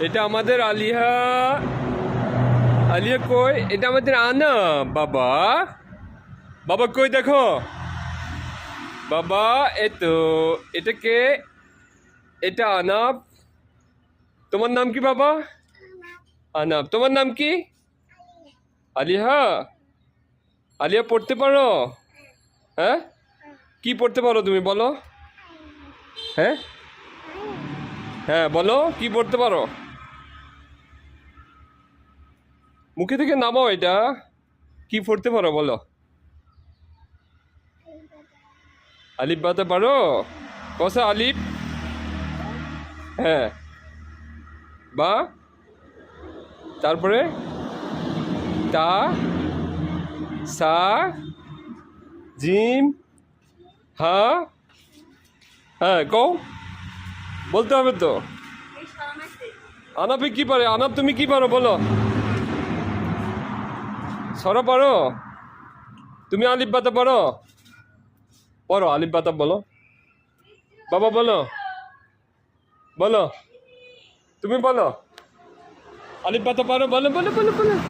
এটা আমাদের আলিয়া। আলিয়া কই? এটা আমাদের আনা। বাবা, বাবা কই দেখো। বাবা এতো, এটা কে? এটা আনাব। তোমার নাম কি বাবা? আনাব। তোমার নাম কি? আলিয়া। আলিয়া পড়তে পারো? হ্যাঁ, কি পড়তে পারো তুমি বলো? হ্যাঁ হ্যাঁ, বলো কি পড়তে পারো? মুখে থেকে নামাও এটা। কি পড়তে পারো বলো? আলিফ বাতা পারো? কসা আলিফ? হ্যাঁ, বা, তারপরে তা, সা, জিম, হা। হ্যাঁ কও, বলতে হবে তো। আনাফে কি পারে? আনাফ তুমি কি পারো বলো? সরা পারো? তুমি আলিফ বাতা পারো? পড়ো আলিফ বাতা বলো। বাবা বলো, বলো, তুমি বলো আলিফ বাতা পারো? বলো বলো বলো বলো।